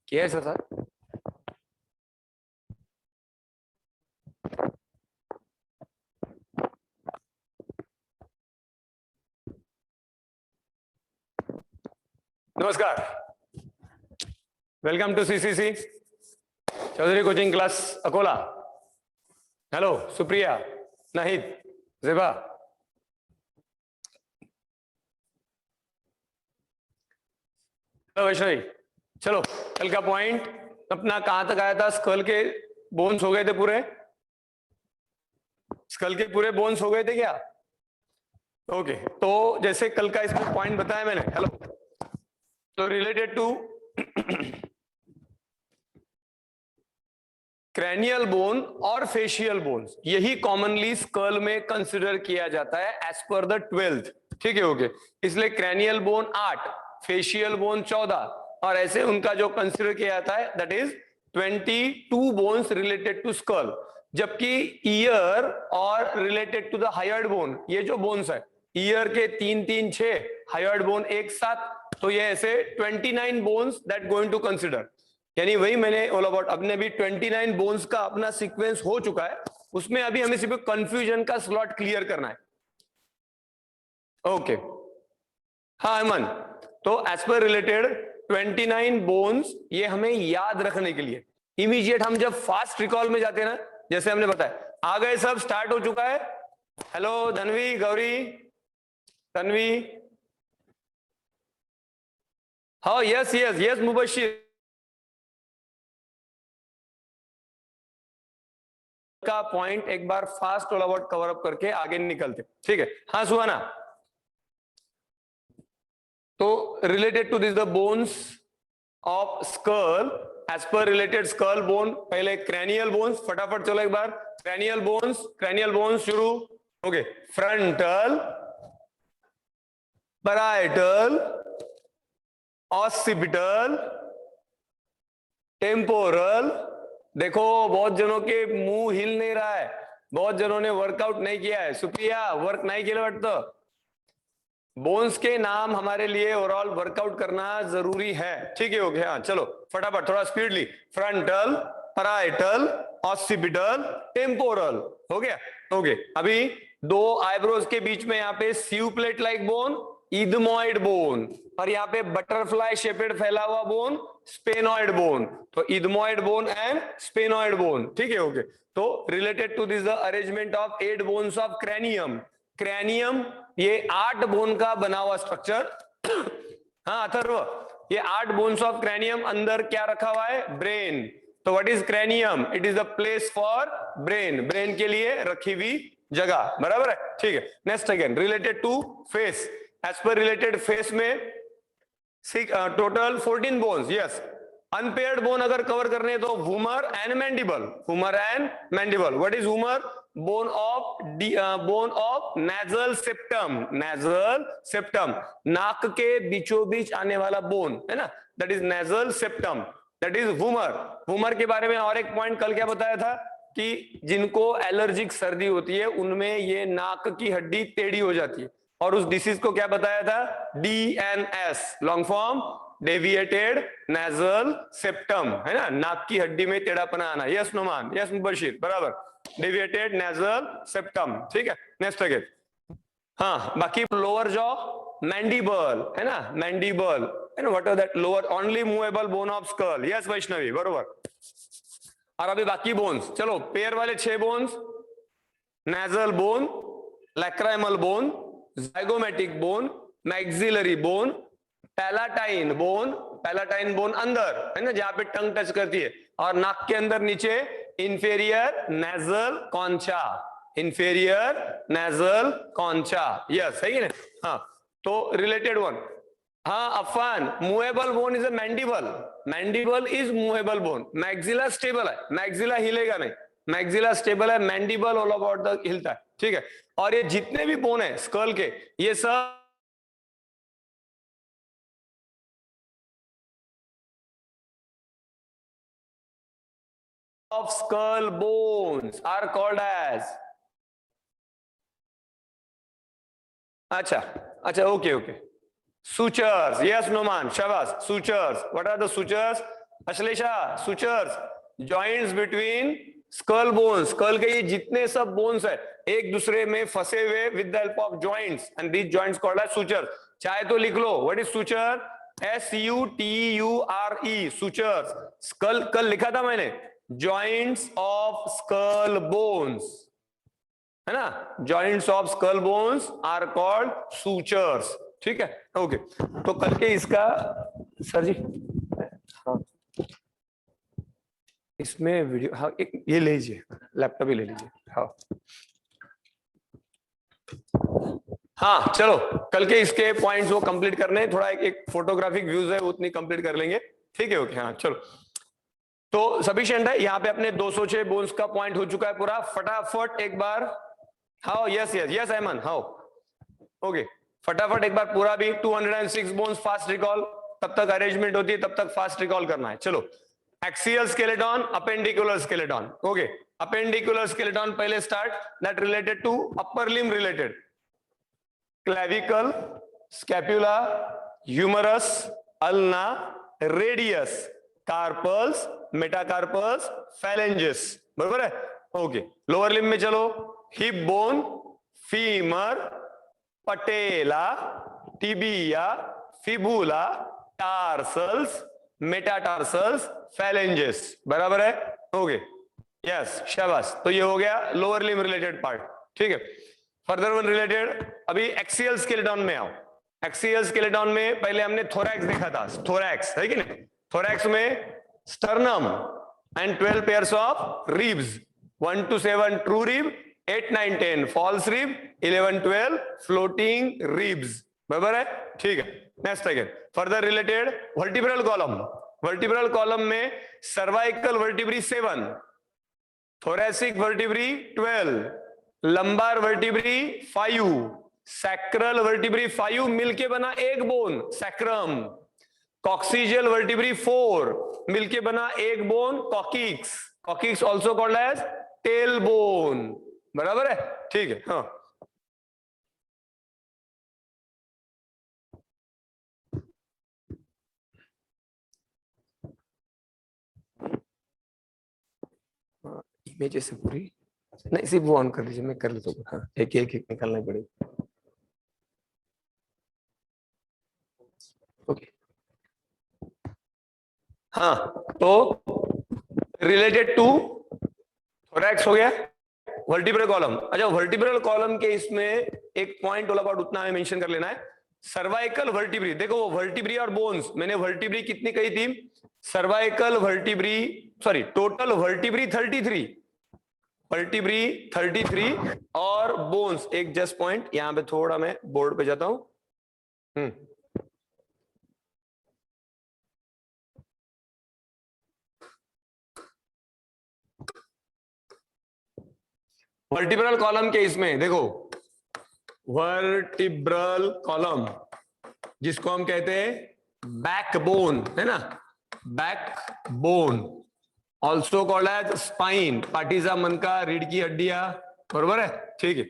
किया है सर। नमस्कार, welcome to CCC Chaudhary coaching class Akola. Hello Supriya, Nahid, Zeba. Hello Vaishnavi. चलो, कल का पॉइंट अपना कहां तक आया था? स्कल के बोन्स हो गए थे पूरे? स्कल के पूरे बोन्स हो गए थे क्या? ओके, तो जैसे कल का इसमें पॉइंट बताया मैंने, हेलो, तो रिलेटेड टू क्रैनियल बोन और फेशियल बोन्स, यही कॉमनली स्कल में कंसिडर किया जाता है एज पर द 12th। ठीक है, ओके। इसलिए क्रैनियल बोन 8, फेशियल बोन 14, और ऐसे उनका जो कंसिडर किया जाता है that is 22 bones related to skull. जबकि ईयर और related to the hyoid bone, ये जो बोन्स है ईयर के 3 3 6, हायर्ड बोन एक साथ, तो ये ऐसे 29 bones that going to consider. यानी वही मैंने ऑल अबाउट, अपने भी 29 बोन्स का अपना सीक्वेंस हो चुका है, उसमें अभी हमें सिर्फ कंफ्यूजन का स्लॉट क्लियर करना है। ओके, हाँ अमन, तो एज पर रिलेटेड 29 बोन्स, ये हमें याद रखने के लिए इमीडिएट हम जब फास्ट रिकॉल में जाते हैं ना, जैसे हमने बताया, आ गए सब, स्टार्ट हो चुका है। हेलो धनवी, गौरी, तन्वी, हाँ यस यस यस मुबशिर का पॉइंट एक बार fast all about cover up करके आगे निकलते। ठीक है, हाँ सुहाना। तो related to this the bones of skull, as पर रिलेटेड स्कल बोन, पहले क्रैनियल बोन्स, फटाफट चलो एक बार। क्रैनियल बोन्स शुरू। Okay, frontal, parietal, occipital, temporal. देखो बहुत जनों के मुंह हिल नहीं रहा है, बहुत जनों ने वर्कआउट नहीं किया है। सुप्रिया, वर्क नहीं किया वाटतं। बोन्स के नाम हमारे लिए ओवरऑल वर्कआउट करना जरूरी है। ठीक है, ओके, हाँ चलो फटाफट थोड़ा speedily. Frontal, parietal, occipital, temporal, हो गया। ओके, अभी दो आईब्रोज के बीच में यहाँ पे sieve plate like bone, ethmoid bone, और यहाँ पे बटरफ्लाई शेपेड फैला हुआ बोन, स्पेनॉइड बोन। तो ethmoid bone and sphenoid bone. ठीक है, ओके। तो related to this the arrangement of 8 bones of cranium. Cranium ये 8 बोन का बना हुआ स्ट्रक्चर। हाँ अथर्व, ये 8 बोन्स ऑफ क्रैनियम, अंदर क्या रखा हुआ है? ब्रेन। तो what is cranium? It is the place for brain, brain के लिए रखी हुई जगह, बराबर है। ठीक है, next again related to face, as पर रिलेटेड फेस में total 14 bones. Yes, unpaired bone अगर कवर करने तो vomer and mandible, vomer and mandible. What is vomer? Bone of nasal septum, nasal septum, नाक के बीचों बीच आने वाला बोन है ना, that is nasal septum, that is vomer. Vomer के बारे में और एक पॉइंट कल क्या बताया था कि जिनको एलर्जिक सर्दी होती है उनमें ये नाक की हड्डी टेढ़ी हो जाती है, और उस डिसीज को क्या बताया था? DNS, long form deviated nasal septum, है ना, नाक की हड्डी में टेढ़ापना आना। यस नुमान, यस मुबशिर, बराबर, डेविएटेड नेजल सेप्टम। ठीक है, नेक्स्ट अगेन। हाँ बाकी लोअर जॉ, मैंडिबल, है ना, मैंडिबल, है ना, what are that? Lower only movable bone of skull. Yes Vaishnavi, बरोबर। और अभी बाकी बोन्स, चलो पेयर वाले 6 bones, nasal bone, lacrimal bone, zygomatic bone, maxillary bone, palatine bone, palatine bone अंदर है ना जहां पे टंग टच करती है, और नाक के अंदर नीचे inferior nasal concha, inferior nasal concha. Yes, है ना। हाँ, तो रिलेटेड वन, हाँ Afan, movable bone is a mandible, mandible is movable bone. Maxilla stable है, मैक्सिला हिलेगा नहीं, मैक्सिला स्टेबल है, मैंडिबल ऑल अबाउट द हिलता है। ठीक है, और ये जितने भी बोन है स्कल के, ये सब of skull bones are called as, अच्छा, okay, sutures. Yes Noman, शाबाश, sutures. What are the sutures? Ashlesha, sutures, joints between skull bones, skull के ये जितने सब बोन्स है एक दूसरे में फंसे हुए with the help of joints, and these joints called as suture. चाहे तो लिख लो, what is suture? SUTURE, sutures. Skull, कल लिखा था मैंने, जॉइंट्स ऑफ स्कल बोन्स, है ना, joints of skull bones are called sutures. ठीक है, ओके। तो कल के इसका सर जी, हाँ इसमें वीडियो, हाँ एक ये ले लीजिए, लैपटॉप ही ले लीजिए। हाँ हाँ चलो, कल के इसके पॉइंट्स वो कंप्लीट करने, थोड़ा एक फोटोग्राफिक व्यूज है उतनी कंप्लीट कर लेंगे। ठीक है, ओके, हाँ चलो। तो सफिशिएंट है, यहाँ पे अपने 206 बोन्स का पॉइंट हो चुका है पूरा। फटाफट एक बार, how, yes yes yes Aman, how, okay, फटाफट एक बार पूरा भी 206 बोन्स फास्ट रिकॉल, तब तक अरेंजमेंट होती है तब तक फास्ट रिकॉल करना है। चलो, axial skeleton, appendicular skeleton, okay. Appendicular skeleton पहले start, that related to upper limb related, clavicle, scapula, humerus, ulna, radius, carpals, metacarpals, phalanges, बराबर है, ओके। लोअर लिम्ब में चलो, hip bone, femur, patella, tibia, fibula, tarsals, metatarsals, phalanges, बराबर है, okay, yes, शाबाश। तो ये हो गया लोअर लिम्ब रिलेटेड पार्ट। ठीक है, फर्दर वन रिलेटेड, अभी एक्सियल स्केलेटन में आओ। एक्सियल स्केलेटन में पहले हमने थोरैक्स देखा था, थोरैक्स है कि नहीं? थोरैक्स में sternum and 12 pairs of ribs, 1 to 7 true rib, 8, 9, 10 false rib, 11, 12 floating ribs, बराबर है, ठीक है। Next again further related vertebral column, vertebral column में cervical vertebrae 7, thoracic vertebrae 12, lumbar vertebrae 5, sacral vertebrae 5 मिलके बना एक बोन सैक्रम, कॉक्सिजियल वर्टिब्री 4 मिलके बना एक bone coccyx, coccyx also called as tail bone, बराबर है, ठीक है, हाँ। इमेजेस है पूरी, नहीं सिर्फ वो ऑन कर लीजिए, मैं कर लेता हूँ, हाँ एक एक निकालना पड़ेगा, ओके। हाँ, तो रिलेटेड टू थोरैक्स हो गया, वर्टिब्रल कॉलम। अच्छा, वर्टिब्रल कॉलम के इसमें एक पॉइंट ऑल अबाउट उतना हमें मेंशन कर लेना है, सर्वाइकल वर्टिब्री। देखो वर्टिब्री और बोन्स, मैंने वर्टिब्री कितनी कही थी? Cervical vertebrae, sorry total vertebrae 33, vertebrae 33 और बोन्स, एक जस्ट पॉइंट यहां पे थोड़ा मैं बोर्ड पे जाता हूं। वर्टिब्रल कॉलम के इसमें देखो, वर्टिब्रल कॉलम जिसको हम कहते हैं बैकबोन, है ना, backbone also called as spine, पार्टीजा मन का, रीढ़ की हड्डियां, बरोबर है, ठीक है।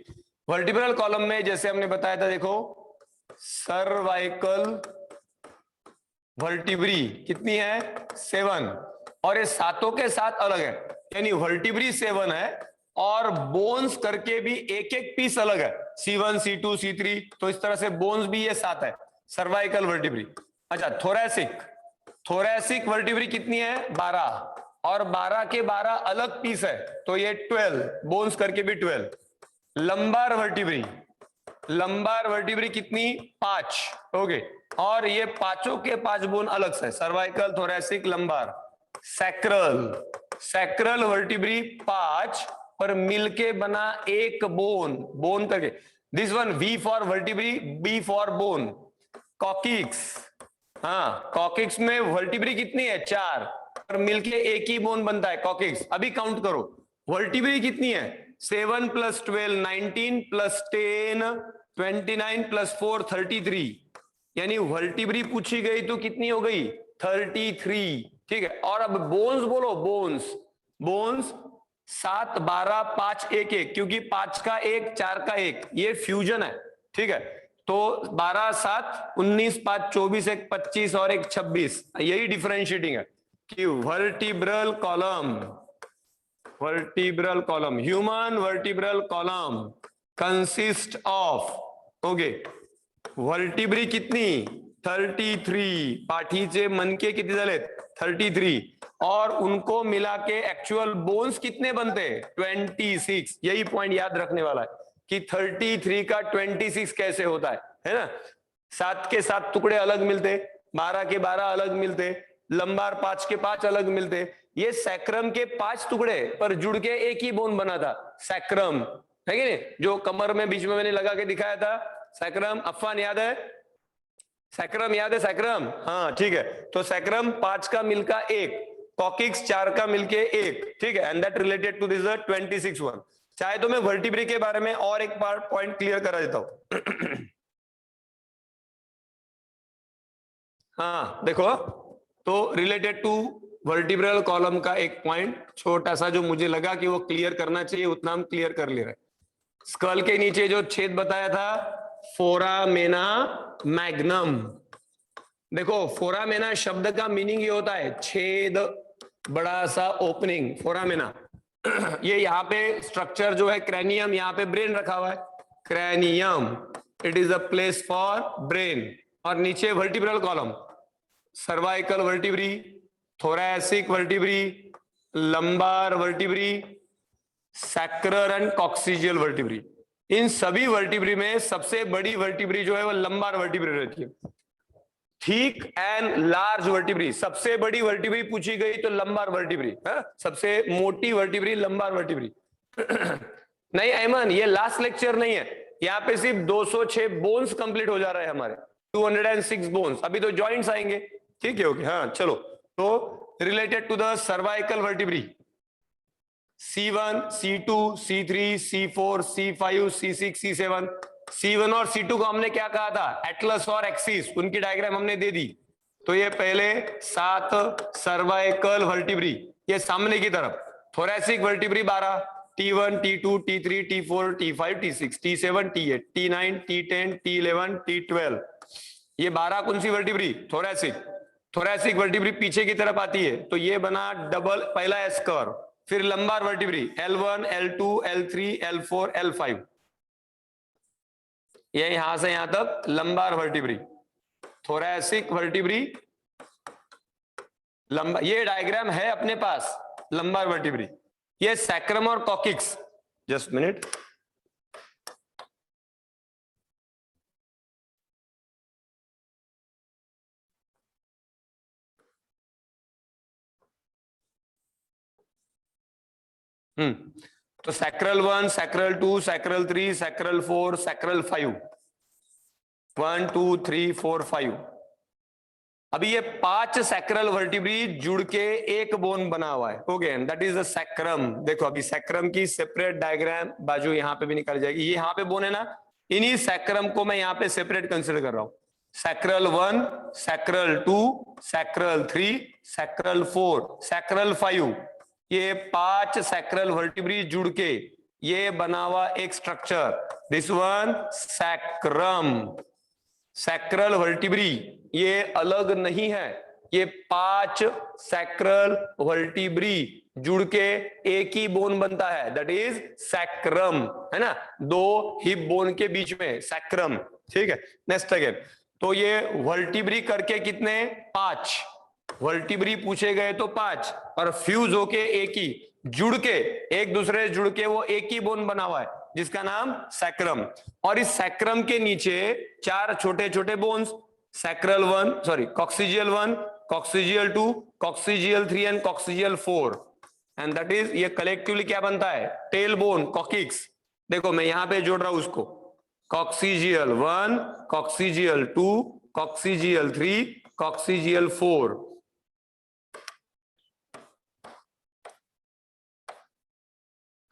वर्टिब्रल कॉलम में जैसे हमने बताया था, देखो सर्वाइकल वर्टिब्री कितनी है? 7, और ये सातों के साथ अलग है, यानी वर्टिब्री 7 है और बोन्स करके भी एक एक पीस अलग है, C1, C2, C3, तो इस तरह से बोन्स भी ये 7 है, सर्वाइकल वर्टिब्री। अच्छा, थोरैसिक, थोरैसिक वर्टिब्री कितनी है? 12, और 12 के 12 अलग पीस है, तो ये 12, बोन्स करके भी 12। लंबार वर्टिब्री, लंबार वर्टिब्री कितनी? 5, ओके, और ये पांचों के 5 बोन अलग से, cervical, thoracic, lumbar. Sacral, sacral vertebrae 5 पर मिलके बना एक बोन, बोन करके, this one V for vertebrae, B for bone. Coccyx, हाँ कॉकिक्स में वर्टिब्री कितनी है? 4, पर मिलके एक ही बोन बनता है कॉकिक्स। अभी काउंट करो, वर्टिब्री कितनी है? 7 + 12 19 + 10 29 + 4 33, यानी वर्टिब्री पूछी गई तो कितनी हो गई? 33, ठीक है। और अब बोन्स बोलो, बोन्स, बोन्स 7, 12, 5, 1, 1, क्योंकि 5 का 1, 4 का 1, ये फ्यूजन है, ठीक है। तो 12, 7, 19, 5, 24, 1, 25 और 1, 26, यही डिफरेंशिएटिंग है। कि vertebral column human vertebral column consist of okay vertebrae कितनी 33 पाठीचे मनके किती झालेत 33 और उनको मिला के एक्चुअल बोन्स कितने बनते 26 यही पॉइंट याद रखने वाला है कि 33 का 26 कैसे होता है ना 7 के 7 टुकड़े अलग मिलते 12 के 12 अलग मिलते लंबार 5 के 5 अलग मिलते ये सैक्रम के 5 टुकड़े पर जुड़ के एक ही बोन बना था सैक्रम है कि नहीं जो कमर में बीच में मैंने लगा के दिखाया था सैक्रम अफवान याद है सैक्रम हाँ ठीक है तो सैक्रम 5 का मिलका 1 कॉकिक्स 4 का मिलके 1 ठीक है and that related to this 26 one चाहे तो मैं वर्टिब्री के बारे में और एक बार पॉइंट क्लियर करा देता हूं हाँ देखो तो रिलेटेड टू वर्टिब्रल कॉलम का एक पॉइंट छोटा सा जो मुझे लगा कि वो क्लियर करना चाहिए उतना हम क्लियर कर ले रहे स्कल के नीचे जो छेद बताया था फोरामेना मैग्नम देखो फोरामेना शब्द का मीनिंग ये होता है छेद बड़ा सा ओपनिंग फोरामेना ये यहाँ पे स्ट्रक्चर जो है क्रैनियम यहाँ पे ब्रेन रखा हुआ है cranium it is a place for brain और नीचे vertebral column cervical vertebrae thoracic vertebrae lumbar vertebrae sacral and coccygeal vertebrae इन सभी वर्टिब्री में सबसे बड़ी वर्टिब्री जो है वो लंबार वर्टिब्री रहती है थिक एंड लार्ज वर्टिब्री सबसे बड़ी वर्टिब्री पूछी गई तो लंबार वर्टिब्री सबसे मोटी वर्टिब्री लंबार वर्टिब्री नहीं अयमन ये लास्ट लेक्चर नहीं है यहाँ पे सिर्फ 206 बोन्स कंप्लीट हो जा रहे हैं हमारे 206 बोन्स अभी तो जॉइंट्स आएंगे ठीक है ओके हाँ चलो तो related to the cervical vertebrae C1, C2, C3, C4, C5, C6, C7 C1 और C2 को हमने क्या कहा था एटलस और एक्सिस उनकी डायग्राम हमने दे दी तो ये पहले 7 सर्वाइकल वर्टिब्री ये सामने की तरफ thoracic vertebrae 12 T1, T2, T3, T4, T5, T6, T7, T8, T9, T10, T11, T12 ये 12 कौन सी वर्टिब्री थोरैसिक वर्टिब्री पीछे की तरफ आती है तो ये बना डबल पहला एस कर्व फिर lumbar vertebrae L1, L2, L3, L4, L5 ये यहां से यहां तक लंबार वर्टिब्री थोरैसिक वर्टिब्री लंबा ये डायग्राम है अपने पास लंबार वर्टिब्री ये सैक्रम और कॉकिक्स जस्ट मिनट तो sacral 1 sacral 2 sacral 3 sacral 4 sacral 5 1 2 3 4 5 अभी ये 5 सैक्रल वर्टिब्री जुड़ के एक बोन बना हुआ है okay that is the sacrum देखो अभी सैक्रम की सेपरेट डायग्राम बाजू यहाँ पे भी निकल जाएगी ये यहाँ पे बोन है ना इन्हीं सैक्रम को मैं यहाँ पे सेपरेट कंसिडर कर रहा हूं sacral 1 sacral 2 sacral 3 sacral 4 sacral 5 ये 5 सैक्रल वर्टिब्री जुड़ के ये बना हुआ एक structure this one sacrum sacral vertebrae ये अलग नहीं है ये 5 सैक्रल वर्टिब्री जुड़ के एक ही बोन बनता है दैट इज सैक्रम है ना 2 हिप बोन के बीच में सैक्रम ठीक है नेक्स्ट अगेन तो ये वर्टिब्री करके कितने 5 वर्टिब्री पूछे गए तो 5 और फ्यूज होके एक ही जुड़ के एक दूसरे से जुड़ के वो एक ही बोन बना हुआ है जिसका नाम सैक्रम और इस सैक्रम के नीचे 4 छोटे छोटे bones sacral 1 sorry coccygeal 1 coccygeal 2 coccygeal 3 and coccygeal 4 and that is ये कलेक्टिवली क्या बनता है टेल बोन कॉकिक्स देखो मैं यहां पे जोड़ रहा हूं उसको कॉक्सिजियल 1 कॉक्सिजियल 2 कॉक्सिजियल 3 कॉक्सिजियल 4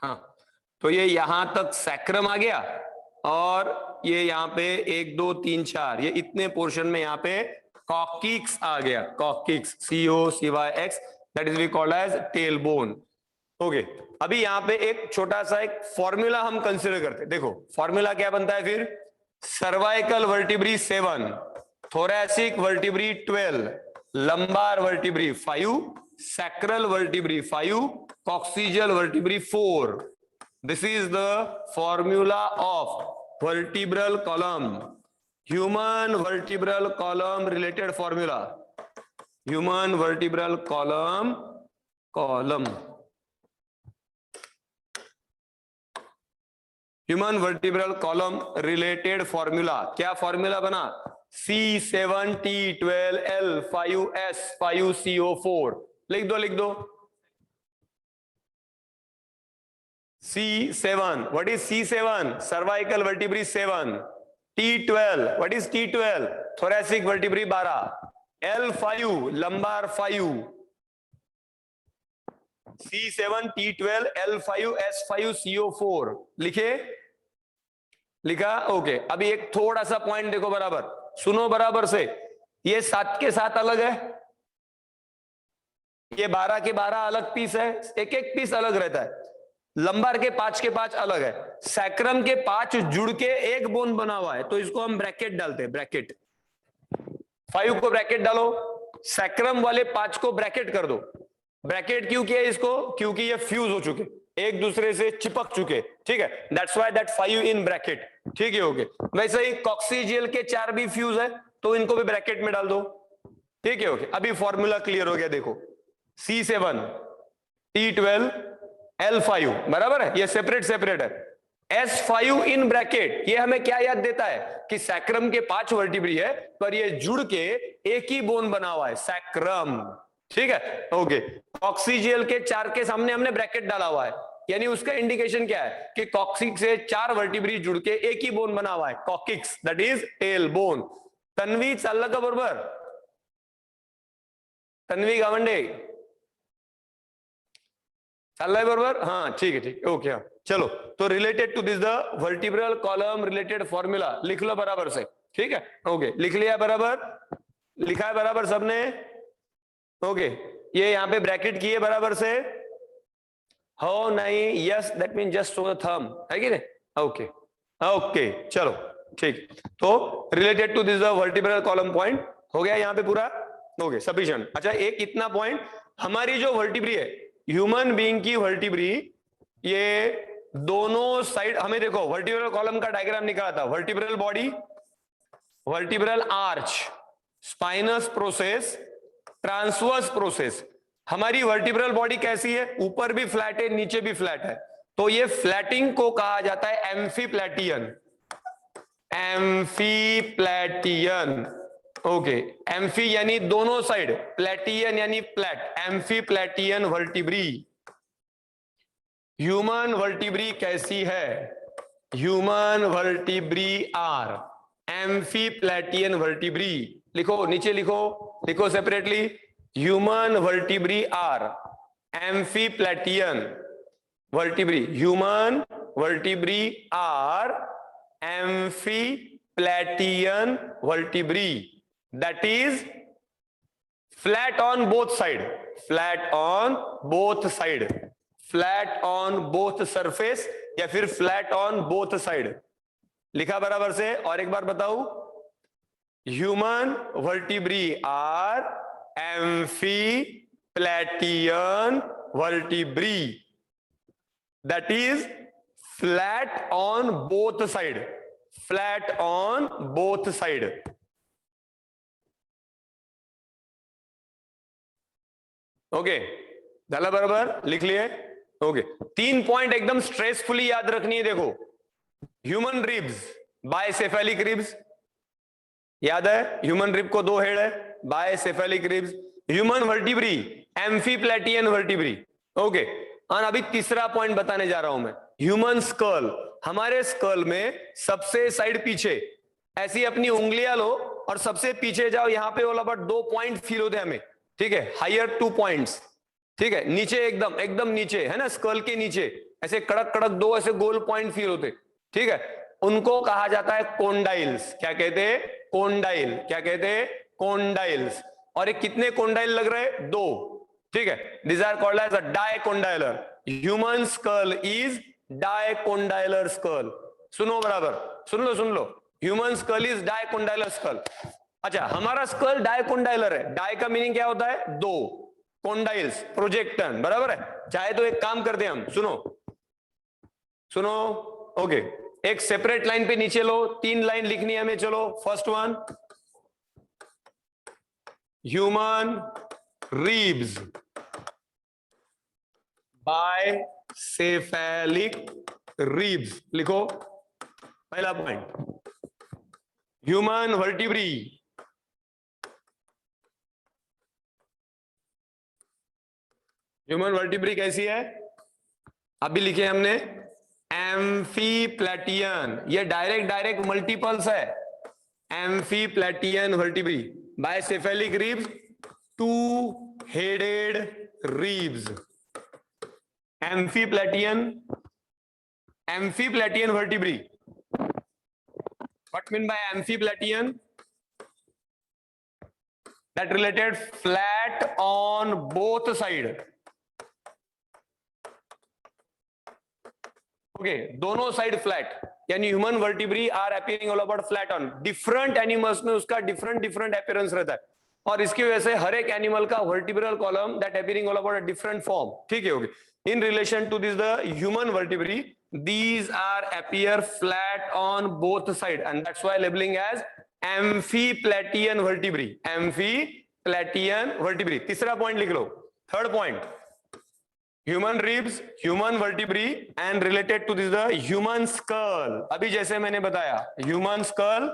हाँ तो ये यहां तक सैक्रम आ गया और ये यहाँ पे 1 2 3 4 ये इतने पोर्शन में यहाँ पे कॉकिक्स आ गया coccyx COCYX that is we called as tail bone okay अभी यहाँ पे एक छोटा सा एक फॉर्मूला हम कंसिडर करते देखो फॉर्मूला क्या बनता है फिर cervical vertebrae 7 thoracic vertebrae 12 lumbar vertebrae 5 sacral vertebrae 5, coccygeal vertebrae 4. This is the formula of vertebral column. Human vertebral column related formula. Human vertebral column human vertebral column related formula. क्या formula बना? C7T12L5S5CO4. लिख दो. C7. What is C7? Cervical vertebrae 7. T12. What is T12? Thoracic vertebrae 12. L5 lumbar 5. C7 T12 L5 S5 CO4. लिखा. Okay. अभी एक थोड़ा सा point देखो, बराबर सुनो बराबर से. ये 7 के 7 अलग है, ये 12 के 12 अलग पीस है, एक एक पीस अलग रहता है. लंबार के 5 के 5 अलग है. सैक्रम के 5 जुड़ के एक बोन बना हुआ है, तो इसको हम ब्रैकेट डालते हैं. ब्रैकेट 5 को ब्रैकेट डालो, सैक्रम वाले 5 को ब्रैकेट कर दो. ब्रैकेट क्यों किया इसको? क्योंकि ये फ्यूज हो चुके, एक दूसरे से चिपक चुके. ठीक है, that's why that 5 in bracket. ठीक है, ओके. वैसे ही कॉक्सीजियल के 4 भी फ्यूज है, तो इनको भी ब्रैकेट में डाल दो. ठीक है, ओके. अभी फॉर्मूला क्लियर हो गया. देखो, C7 T12 L5 बराबर है, ये सेपरेट है. S5 इन ब्रैकेट, ये हमें क्या याद देता है कि सैक्रम के 5 वर्टिब्री है, पर ये जुड़ के एक ही बोन बना हुआ है, सैक्रम. ठीक है, ओके. कॉक्सीजियल के 4 के सामने हमने ब्रैकेट डाला हुआ है, यानी उसका इंडिकेशन क्या है कि कॉक्सिक से 4 वर्टिब्री जुड़ के एक ही बोन बना हुआ है, coccyx, that is tail bone. Tanvi चाललं का बरोबर? तन्वी गावंडे चाललंय बरोबर? हाँ, ठीक है, ओके. हाँ, चलो. तो related to this the vertebral column related formula लिख लो बराबर से. ठीक है, ओके. लिख लिया बराबर? लिखा है बराबर सबने? ओके. ये यहां पे ब्रैकेट किए बराबर से? हो नहीं? Yes, that mean just show the thumb, है कि नहीं? ओके, चलो, ठीक. तो related to this the vertebral column point हो गया यहां पे पूरा. Okay, sufficient. अच्छा, एक इतना पॉइंट, हमारी जो वर्टिब्री है, ह्यूमन बीइंग की वर्टिब्री, ये दोनों साइड हमें देखो, वर्टिब्रल कॉलम का डायग्राम निकाला था. Vertebral body, vertebral arch, spinous process, transverse process. हमारी वर्टिब्रल बॉडी कैसी है? ऊपर भी फ्लैट है, नीचे भी फ्लैट है. तो ये फ्लैटिंग को कहा जाता है एम्फीप्लैटियन. ओके. एम्फी यानी दोनों साइड, प्लेटियन यानी flat, amphiplatian vertebrae. Human vertebrae कैसी है? Human vertebrae are amphiplatian vertebrae. लिखो, नीचे लिखो separately. Human vertebrae are amphiplatian vertebrae. Human vertebrae are amphiplatian vertebrae. That is flat on both side, flat on both side, flat on both surface, या फिर flat on both side. लिखा बराबर से? और एक बार बताऊं, human vertebrae are amphiplatian vertebrae. That is flat on both side, flat on both side. Okay, झाला बराबर? लिख लिए? ओके. 3 पॉइंट एकदम स्ट्रेसफुली याद रखनी है. देखो, ह्यूमन रिब्स, बायसेफेलिक रिब्स, याद है? ह्यूमन रिब को 2 हेड है, bicephalic ribs. Human vertebrae amphiplatian vertebrae. Okay. और अभी तीसरा पॉइंट बताने जा रहा हूं मैं, ह्यूमन स्कल. हमारे स्कल में सबसे साइड पीछे ऐसी अपनी उंगलियां लो और सबसे पीछे जाओ. यहां पे ऑल अबाउट 2 पॉइंट फील होते हैं हमें. ठीक है, हायर 2 पॉइंट्स. ठीक है, नीचे एकदम नीचे है ना, स्कल के नीचे ऐसे कड़क 2 ऐसे गोल पॉइंट फील होते. ठीक है, उनको कहा जाता है कोंडाइल्स. क्या कहते हैं? कोंडाइल. क्या कहते हैं? कोंडाइल्स. और ये कितने कोंडाइल लग रहे हैं? 2. ठीक है, this are called as a dicondylar. Human skull is dicondylar skull. सुनो बराबर, सुन लो. Human skull is dicondylar skull. अच्छा, हमारा स्कल डायकोंडाइलर है. डाय का मीनिंग क्या होता है? 2. कॉन्डाइल्स, प्रोजेक्टन, बराबर है। चाहे तो एक काम करते हैं हम, सुनो, ओके, एक सेपरेट लाइन पे नीचे लो, 3 लाइन लिखनी है हमें। चलो, first one, human ribs bicephalic ribs, लिखो पहला point. Human vertebrae, human vertebrae कैसी है? अभी लिखे हमने एम्फीप्लैटियन, ये डायरेक्ट मल्टीपल्स है। Amphiplatian vertebrae, bicephalic ribs, 2 headed ribs. Amphiplatian vertebrae, what mean by amphiplatian? That related flat on both side. Okay, दोनों साइड फ्लैट, यानी human vertebrae are appearing all about flat on. Different animals में उसका different appearance रहता है, और इसकी वजह से हर एक एनिमल का vertebral column that appearing all about a different form, ठीक है। Okay, in relation to this the human vertebrae, these are appear flat on both side, and that's why labeling as amphiplatian vertebrae, amphiplatian vertebrae। तीसरा point लिख लो, third point, human ribs, human vertebrae, and related to this the human skull. अभी जैसे मैंने बताया, human skull,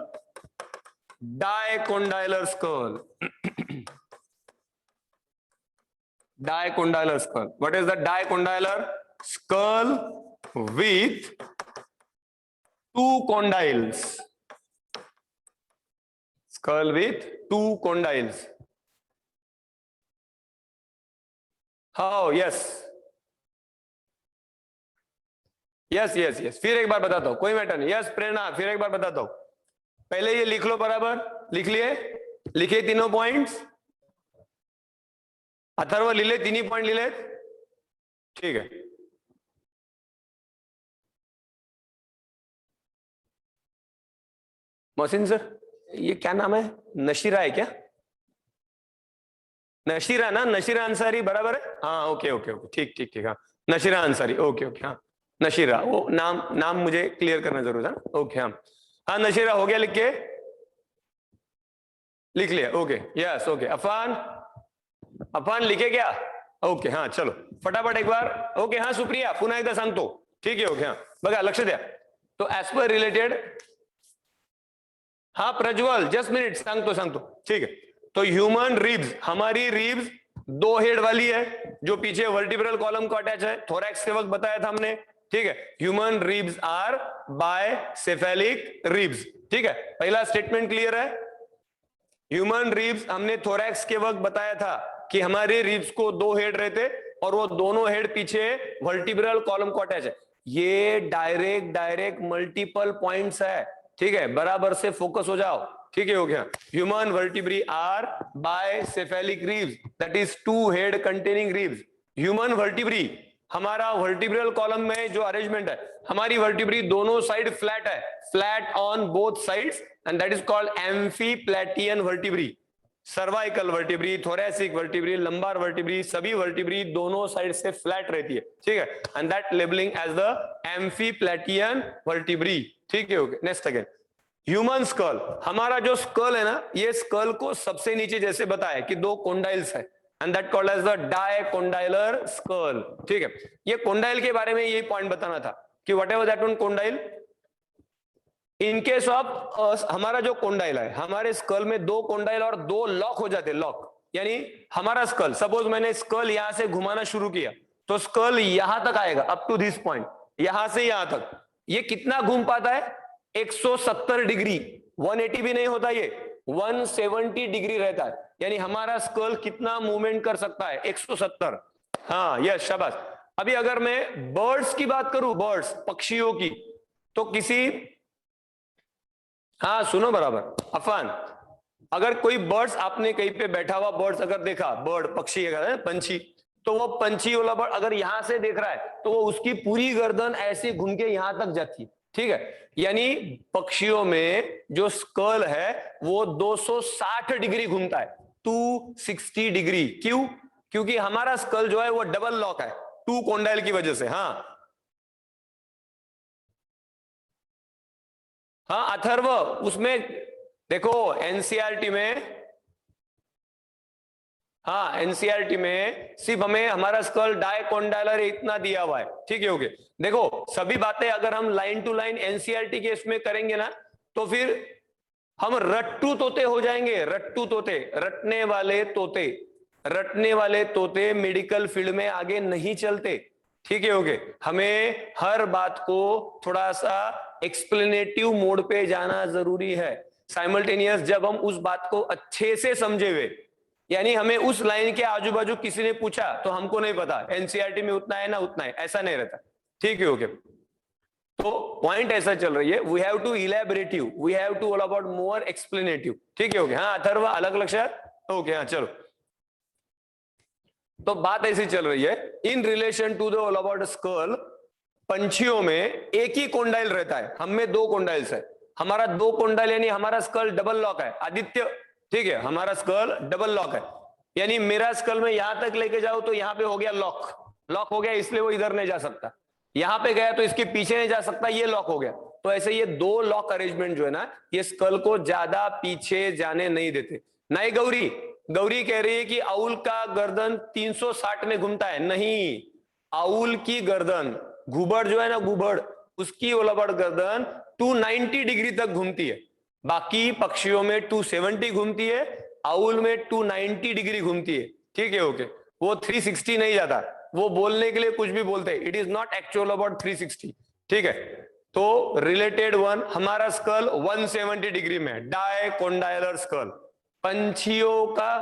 dicondylar skull, dicondylar skull. What is the dicondylar? Skull with 2 condyles. Skull with 2 condyles. How? Yes. Yes. फिर एक बार बताता हूं, कोई matter नहीं। यस प्रेरणा, फिर एक बार बताता हूं। पहले ये लिख लो, बराबर लिख लिए, लिखे तीनों पॉइंट्स। अथर्व लिले, 3 ही पॉइंट लिले, ठीक है। मोहसिन सर, ये क्या नाम है? नशीरा है क्या? नशीरा ना, नशीरा अंसारी, बराबर है। हाँ, ओके, ठीक, हाँ, नशीरा अंसारी, ओके, हाँ, नशीरा, वो नाम मुझे क्लियर करना जरूर है। ओके, हाँ, नशीरा हो गया, लिख लिया, ओके, यस, ओके। अफान लिखे क्या? ओके, हाँ, चलो फटाफट एक बार। ओके, हाँ, सुप्रिया, पुन्हा एकदा सांगतो, ठीक है। ओके, हाँ, बघा, लक्ष द्या। तो एज पर रिलेटेड, हाँ प्रज्वल, जस्ट मिनट, सांगतो, ठीक है। तो ह्यूमन रिब्स, हमारी रिब्स 2 हेड वाली है, जो पीछे वर्टिब्रल कॉलम को अटैच है। थोरैक्स के वक्त बताया था हमने, ठीक है। Human ribs are bicephalic ribs, ठीक है। पहला स्टेटमेंट क्लियर है। ह्यूमन रिब्स, हमने थोरैक्स के वक्त बताया था कि हमारे रिब्स को 2 हेड रहते, और वो दोनों हेड पीछे वर्टिब्रल कॉलम को अटैच है। ये डायरेक्ट मल्टीपल पॉइंट्स है, ठीक है। बराबर से फोकस हो जाओ, ठीक है। हो गया। Human vertebrae are bicephalic ribs, that is 2 head containing ribs. Human vertebrae, हमारा वर्टिब्रल कॉलम में जो अरेंजमेंट है, हमारी वर्टिब्री दोनों साइड फ्लैट है, flat on both sides, and that is called amphiplatian vertebrae. Cervical vertebrae, thoracic vertebrae, lumbar vertebrae, सभी vertebrae दोनों side से फ्लैट रहती है, ठीक है। And that labelling as the amphiplatian vertebrae, ठीक है। Okay, next again, human school. हमारा जो स्कल है ना, ये स्कल को सबसे नीचे जैसे बताया कि 2 कोंडाइल्स है, and that called as the dicondylar skull, ठीक है। ये कोंडाइल के बारे में यही पॉइंट बताना था कि what ever that one condyle, in case of हमारा जो कोंडाइल है, हमारे स्कल में 2 कोंडाइल और 2 लॉक हो जाते, लॉक, यानी हमारा स्कल, सपोज मैंने स्कल यहां से घुमाना शुरू किया, तो स्कल यहां तक आएगा, अप टू दिस पॉइंट, यहां से यहां तक। ये कितना घूम पाता है? 170 डिग्री, 180 भी नहीं होता, ये 170 डिग्री रहता है। यानी हमारा स्कल कितना मूवमेंट कर सकता है? 170। हाँ, यस, शाबाश। अभी अगर मैं बर्ड्स की बात करूं, बर्ड्स, पक्षियों की, तो किसी, हाँ सुनो बराबर, अफान, अगर कोई बर्ड्स, आपने कहीं पे बैठा हुआ बर्ड्स अगर देखा, बर्ड, पक्षी अगर पंछी, तो वो पंछी वाला बर्ड अगर यहां से देख रहा है, तो वो उसकी पूरी गर्दन ऐसे घूम के यहां तक जाती है, ठीक है। यानी पक्षियों में जो स्कल है वो 260 डिग्री घूमता है, 260 डिग्री। क्यों? क्योंकि हमारा स्कल जो है वो डबल लॉक है, टू कॉन्डाइल की वजह से। हाँ हाँ अथर्व, उसमें देखो एनसीईआरटी में, हाँ एनसीईआरटी में सिर्फ हमें हमारा स्कल डाइकोंडाइलर इतना दिया हुआ है, ठीक है। ओके, देखो सभी बातें अगर हम लाइन टू लाइन एनसीईआरटी के इसमें करेंगे ना, तो फिर हम रट्टू तोते हो जाएंगे। रट्टू तोते, रटने वाले तोते, रटने वाले तोते मेडिकल फील्ड में आगे नहीं चलते, ठीक है। ओके, हमें हर बात को थोड़ा सा एक्सप्लेनेटिव मोड पे जाना जरूरी है। साइमल्टेनियस जब हम उस बात को अच्छे से समझे हुए, यानी हमें उस लाइन के आजू बाजू किसी ने पूछा तो हमको नहीं पता एनसीईआरटी में उतना है ना उतना है, ऐसा नहीं रहता, ठीक है। ओके, तो पॉइंट ऐसा चल रही है, we have to elaborative, we have to all about more explanative, ठीक है। ओके, हाँ अथर्व अलग लक्षण, ओके हाँ चलो। तो बात ऐसी चल रही है, in relation to the all about skull, पंछियों में एक ही कोंडाइल रहता है, हम में दो कोंडाइल्स है। हमारा दो कोंडाइल यानी हमारा स्कल डबल लॉक है आदित्य, ठीक है। हमारा स्कल डबल लॉक है, यानी मेरा स्कल में यहां तक लेके जाओ तो यहां पे हो गया लॉक, लॉक हो गया, इसलिए वो इधर नहीं जा सकता। यहां पे गया तो इसके पीछे नहीं जा सकता, ये लॉक हो गया। तो ऐसे ये दो लॉक अरेंजमेंट जो है ना, ये स्कल को ज्यादा पीछे जाने नहीं देते। नहीं गौरी, गौरी कह रही है कि आउल का गर्दन 360 में घूमता है, नहीं, आउल की गर्दन, घुबड़ जो है ना घुबड़, उसकी ओलाबड़ गर्दन 290 डिग्री तक घूमती है। बाकी पक्षियों में 270 घूमती है, आउल में 290 डिग्री घूमती है, ठीक है। ओके, वो 360 नहीं जाता, वो बोलने के लिए कुछ भी बोलते हैं, it is not actual about 360, ठीक है। तो रिलेटेड वन, हमारा स्कल 170 डिग्री में, डाइकोंडाइलर स्कल। पंछियों का,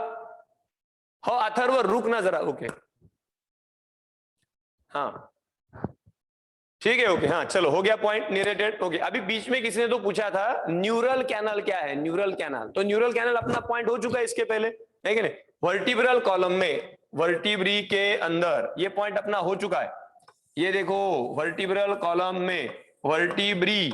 हो अथर्व रुक ना जरा, ओके हाँ ठीक है। ओके हाँ चलो, हो गया पॉइंट निरेटेड। ओके, अभी बीच में किसी ने तो पूछा था न्यूरल कैनाल क्या है, न्यूरल कैनाल, तो न्यूरल कैनाल अपना पॉइंट हो चुका है इसके पहले, है कि नहीं। वर्टिब्रल कॉलम में, वर्टिब्री के अंदर ये पॉइंट अपना हो चुका है। ये देखो वर्टिब्रल कॉलम में, वर्टिब्री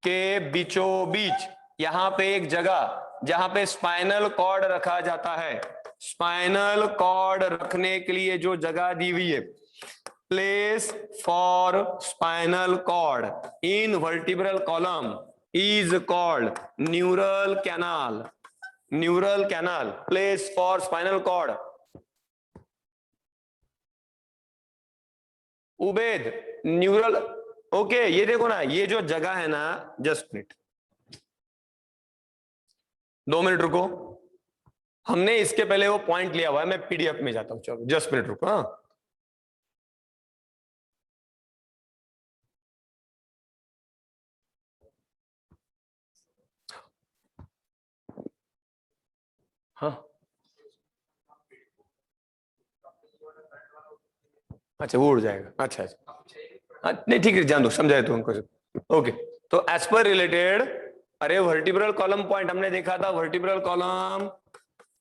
के बीचों बीच यहां पे एक जगह जहां पे स्पाइनल कॉर्ड रखा जाता है, स्पाइनल कॉर्ड रखने के लिए जो जगह दी हुई है, place for spinal cord in vertebral column is called neural canal, neural canal, place for spinal cord। Ubed, neural, okay ये देखो ना, ये जो जगह है ना, जस्ट मिनट, 2 मिनट रुको, हमने इसके पहले वो पॉइंट लिया हुआ है, मैं पीडीएफ में जाता हूं, चलो जस्ट मिनट रुको। हाँ हाँ अच्छा वो उड़ जाएगा, अच्छा अच्छा हाँ नहीं ठीक है, जान दो, समझाए तो उनको। ओके, तो एज पर रिलेटेड, अरे वर्टिब्रल कॉलम पॉइंट हमने देखा था, वर्टिब्रल कॉलम,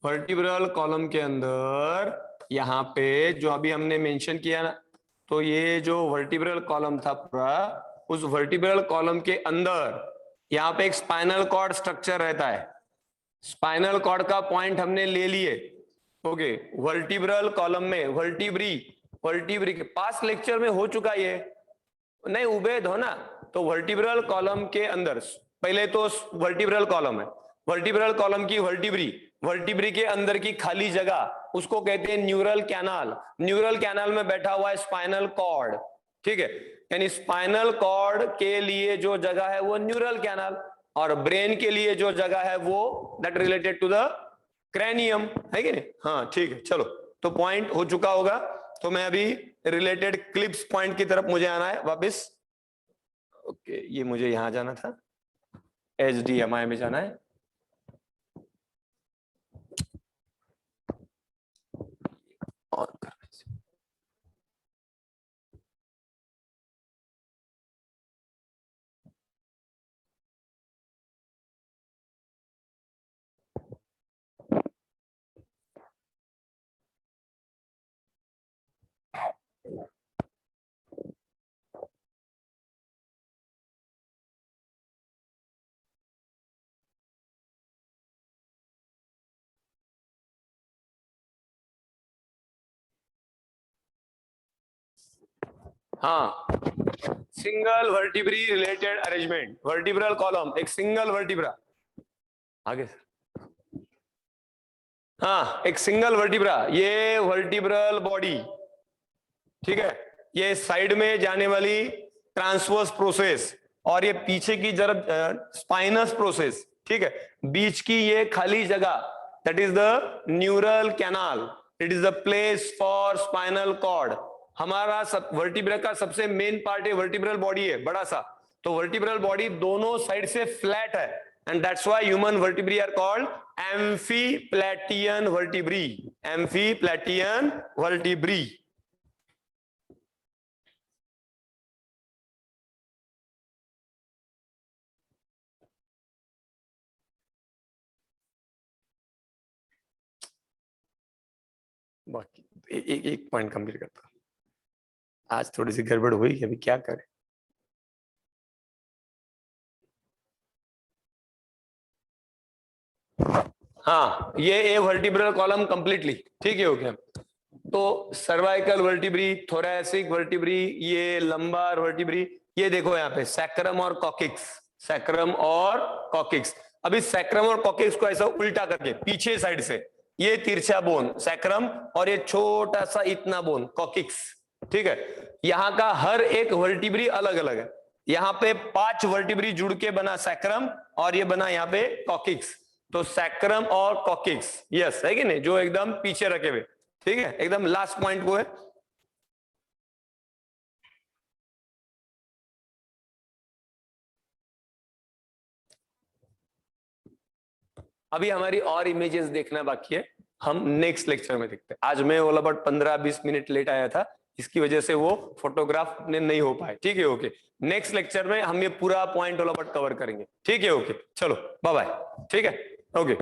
वर्टिब्रल कॉलम के अंदर यहाँ पे जो अभी हमने मेंशन किया ना, तो ये जो वर्टिब्रल कॉलम था पूरा, उस वर्टिब्रल कॉलम के अंदर यहाँ पे एक स्पाइनल कॉर्ड स्ट्रक्चर रहता है। स्पाइनल कॉर्ड का पॉइंट हमने ले लिए। ओके, वर्टिब्रल कॉलम में, वर्टिब्री, वर्टिब्री के पास लेक्चर में हो चुका ये, नहीं उबेद हो ना। तो वर्टिब्रल कॉलम के अंदर पहले तो वर्टिब्रल कॉलम है, वर्टिब्रल कॉलम की वर्टिब्री, वर्टिब्री के अंदर की खाली जगह उसको कहते हैं न्यूरल कैनाल। न्यूरल कैनाल में बैठा हुआ है स्पाइनल कॉर्ड, ठीक है। यानी स्पाइनल कॉर्ड के लिए जो जगह है वो न्यूरल कैनाल, और ब्रेन के लिए जो जगह है वो that related to the cranium, है कि नहीं। हाँ ठीक है चलो, तो पॉइंट हो चुका होगा। तो मैं अभी रिलेटेड क्लिप्स पॉइंट की तरफ मुझे आना है वापस। ओके, ये मुझे यहां जाना था, HDMI में जाना है। और हाँ, single vertebrae related arrangement, vertebral column, एक सिंगल वर्टिब्रा, आगे सर, हाँ एक सिंगल वर्टिब्रा, ये वर्टिब्रल बॉडी, ठीक है, ये साइड में जाने वाली ट्रांसवर्स प्रोसेस, और ये पीछे की तरफ स्पाइनस प्रोसेस, ठीक है, बीच की ये खाली जगह, that is the neural canal, it is the place for spinal cord. हमारा वर्टिब्रा का सबसे मेन पार्ट है वर्टिब्रल बॉडी है, बड़ा सा, तो वर्टिब्रल बॉडी दोनों साइड से फ्लैट है, and that's why human vertebrae are called amphiplatian vertebrae, amphiplatian vertebrae. बाकी एक पॉइंट कंप्लीट करता, आज थोड़ी सी गड़बड़ हुई, अभी क्या करें। हाँ, ये ए वर्टिब्रल कॉलम कंप्लीटली ठीक है, ओके। तो सर्वाइकल वर्टिब्री, थोरैसिक वर्टिब्री, ये लंबार वर्टिब्री, ये देखो यहाँ पे सैक्रम और कॉकिक्स, सैक्रम और कॉकिक्स। अभी सैक्रम और कॉकिक्स को ऐसा उल्टा करके पीछे साइड से, ये तिरछा बोन सैक्रम और ये छोटा सा इतना बोन कॉकिक्स, ठीक है। यहाँ का हर एक वर्टिब्री अलग अलग है, यहाँ पे 5 वर्टिब्री जुड़ के बना सैक्रम और ये बना यहाँ पे कॉकिक्स, तो सैक्रम और कॉकिक्स, यस है कि नहीं, जो एकदम पीछे रखे हुए, ठीक है, एकदम लास्ट पॉइंट वो है। अभी हमारी और इमेजेस देखना बाकी है, हम नेक्स्ट लेक्चर में देखते हैं। आज मैं ऑल अबाउट 15-20 मिनट लेट आया था, इसकी वजह से वो फोटोग्राफ अपने नहीं हो पाए, ठीक है, ओके। नेक्स्ट लेक्चर में हम ये पूरा पॉइंट ऑल अबाउट कवर करेंगे, ठीक है, ओके, चलो बाय बाय, ठीक है, ओके।